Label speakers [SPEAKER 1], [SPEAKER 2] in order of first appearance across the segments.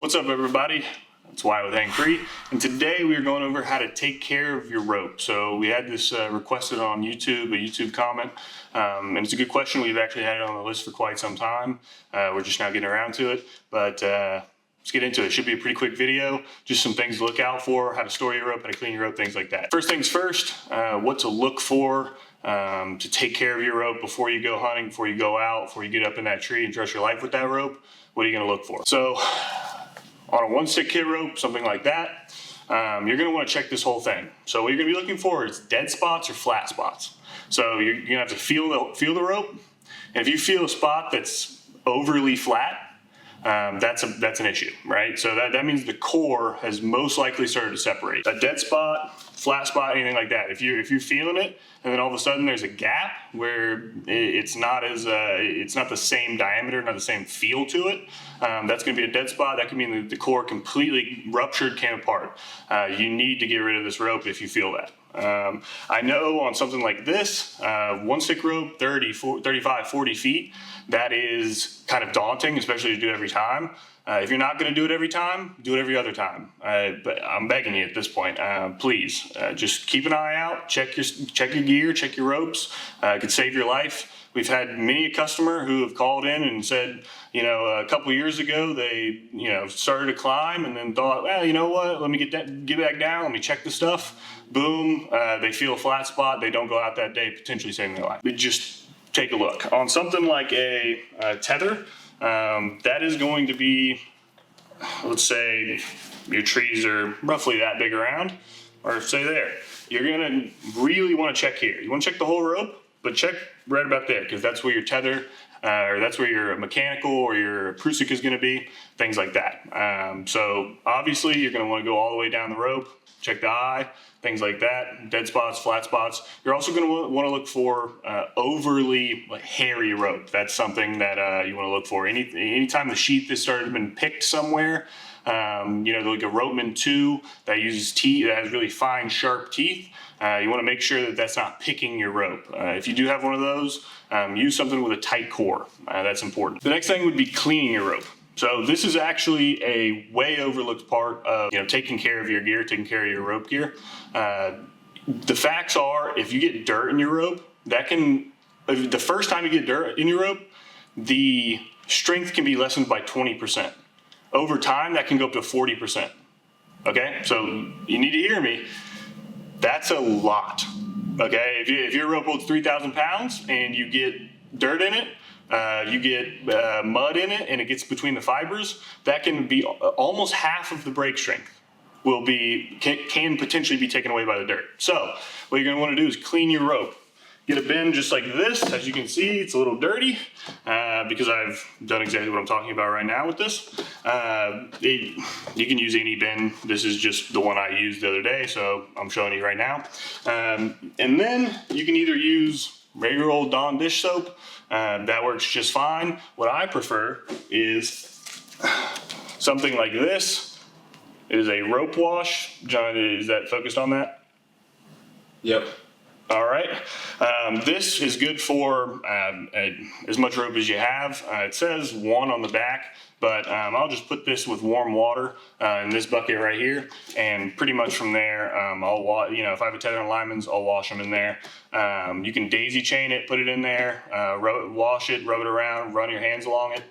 [SPEAKER 1] What's up, everybody? It's Why with HANGFREE, and today we are going over how to take care of your rope. So we had this requested on YouTube, a YouTube comment, and it's a good question. We've actually had it on the list for quite some time. We're just now getting around to it, but let's get into it. It should be a pretty quick video, just some things to look out for, how to store your rope, how to clean your rope, things like that. First things first, what to look for to take care of your rope before you go hunting, before you go out, before you get up in that tree and trust your life with that rope. What are you going to look for? So on a one stick kit rope, something like that, you're going to want to check this whole thing. So what you're going to be looking for is dead spots or flat spots. So you're going to have to feel the rope, and if you feel a spot that's overly flat, that's an issue, right? So that means the core has most likely started to separate. A dead spot, flat spot, anything like that. If you're feeling it, and then all of a sudden there's a gap where it's not the same diameter, not the same feel to it, that's going to be a dead spot. That could mean that the core completely ruptured, came apart. You need to get rid of this rope if you feel that. I know on something like this, one stick rope, 30, 35, 40 feet, that is kind of daunting, especially to do every time. If you're not going to do it every time, do it every other time. But I'm begging you at this point, please, just keep an eye out, check your gear, check your ropes. It could save your life. We've had many a customer who have called in and said, a couple years ago they, started to climb and then thought, well, you know what? Let me get back down. Let me check the stuff. Boom. They feel a flat spot. They don't go out that day, potentially saving their life. But just take a look on something like a tether. That is going to be, let's say your trees are roughly that big around, or say there. You're gonna really want to check here. You want to check the whole rope, but check right about there, because that's where your tether, or that's where your mechanical or your prusik is going to be, things like that. So obviously you're going to want to go all the way down the rope, check the eye, things like that, dead spots, flat spots. You're also going to want to look for overly hairy rope. That's something that you want to look for. Anytime the sheath has started been picked somewhere, like a Ropeman 2 that uses teeth, that has really fine, sharp teeth, you want to make sure that that's not picking your rope. If you do have one of those, use something with a tight core. That's important. The next thing would be cleaning your rope. So this is actually a way overlooked part of taking care of your gear, taking care of your rope gear. The facts are, if you get dirt in your rope, the first time you get dirt in your rope, the strength can be lessened by 20%. Over time, that can go up to 40%. Okay, so you need to hear me. That's a lot. Okay, if your rope holds 3,000 pounds and you get dirt in it, you get mud in it, and it gets between the fibers, that can be almost half of the break strength can potentially be taken away by the dirt. So what you're going to want to do is clean your rope. Get a bin just like this. As you can see, it's a little dirty because I've done exactly what I'm talking about right now with this. You can use any bin. This is just the one I used the other day, so I'm showing you right now. And then you can either use regular old Dawn dish soap. That works just fine. What I prefer is something like this. It is a rope wash. John, is that focused on that?
[SPEAKER 2] Yep.
[SPEAKER 1] All right. This is good for as much rope as you have. It says 1 on the back, but I'll just put this with warm water in this bucket right here, and pretty much from there, I'll if I have a tether and lineman's, I'll wash them in there. You can daisy chain it, put it in there, wash it, rub it around, run your hands along it.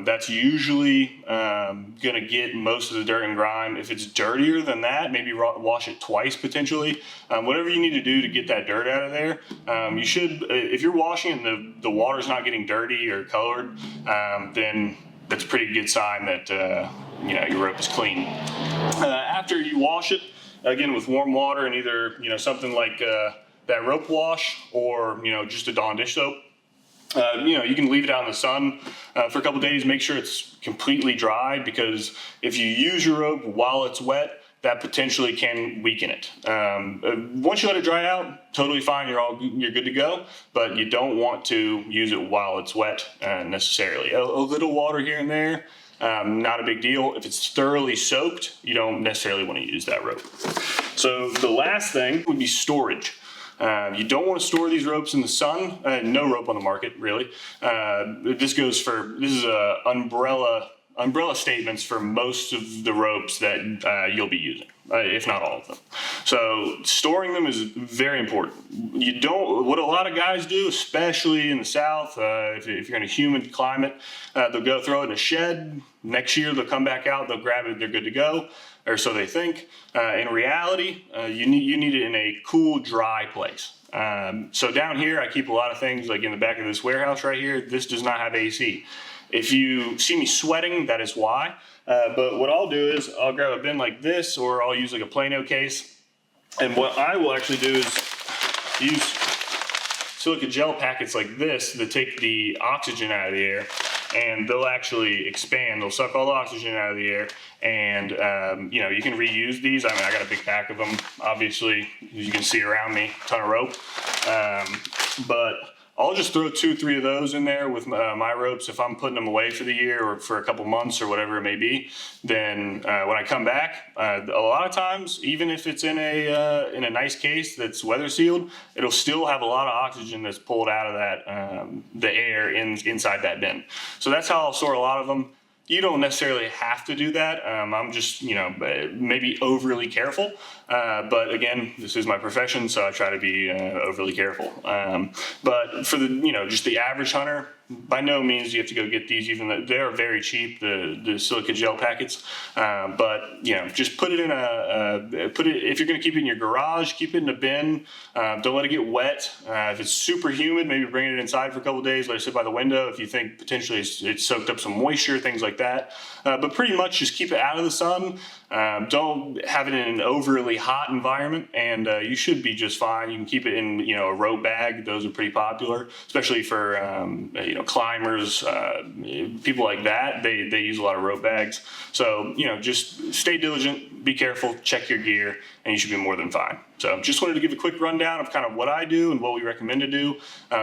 [SPEAKER 1] That's usually gonna get most of the dirt and grime. If it's dirtier than that, maybe wash it twice potentially. Whatever you need to do to get that dirt out of there. You should, if you're washing and the water's not getting dirty or colored, then that's a pretty good sign that your rope is clean. After you wash it, again with warm water and either something like that rope wash or just a Dawn dish soap, you can leave it out in the sun for a couple days. Make sure it's completely dry, because if you use your rope while it's wet, that potentially can weaken it. Once you let it dry out, totally fine, you're good to go, but you don't want to use it while it's wet necessarily. A little water here and there, not a big deal. If it's thoroughly soaked, you don't necessarily want to use that rope. So the last thing would be storage. You don't want to store these ropes in the sun. No rope on the market, really. This is a umbrella umbrella statements for most of the ropes that you'll be using, if not all of them. So storing them is very important. What a lot of guys do, especially in the South, if you're in a humid climate, they'll go throw it in a shed. Next year they'll come back out, they'll grab it, they're good to go, or so they think. In reality, you need it in a cool, dry place. So down here, I keep a lot of things like in the back of this warehouse right here. This does not have AC. If you see me sweating, that is why. But what I'll do is I'll grab a bin like this, or I'll use like a Plano case. And what I will actually do is use silica gel packets like this that take the oxygen out of the air, and they'll actually expand. They'll suck all the oxygen out of the air, and you know, you can reuse these. I mean, I got a big pack of them, obviously, as you can see around me, ton of rope. But I'll just throw 2, 3 of those in there with my ropes if I'm putting them away for the year or for a couple months or whatever it may be. Then when I come back, a lot of times, even if it's in a nice case that's weather sealed, it'll still have a lot of oxygen that's pulled out of that the air inside that bin. So that's how I'll store a lot of them. You don't necessarily have to do that. I'm just, you know, maybe overly careful. But again, this is my profession, so I try to be overly careful. But for the, you know, just the average hunter, by no means do you have to go get these, even though they are very cheap, the silica gel packets. But you know, just put it in if you're going to keep it in your garage, keep it in a bin. Don't let it get wet. If it's super humid, maybe bring it inside for a couple of days, let it sit by the window if you think potentially it's soaked up some moisture, things like that. But pretty much just keep it out of the sun. Don't have it in an overly hot environment, and you should be just fine. You can keep it in, you know, a rope bag. Those are pretty popular, especially for you know, climbers, people like that. They use a lot of rope bags. So, you know, just stay diligent, be careful, check your gear, and you should be more than fine. So just wanted to give a quick rundown of kind of what I do and what we recommend to do.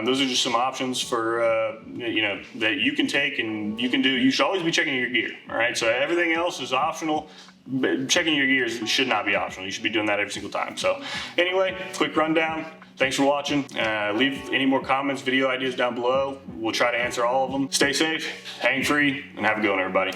[SPEAKER 1] Those are just some options for, you know, that you can take and you can do. You should always be checking your gear, all right? So everything else is optional. But checking your gears should not be optional. You should be doing that every single time. So anyway, quick rundown. Thanks for watching. Leave any more comments, video ideas down below. We'll try to answer all of them. Stay safe, hang free, and have a good one, everybody.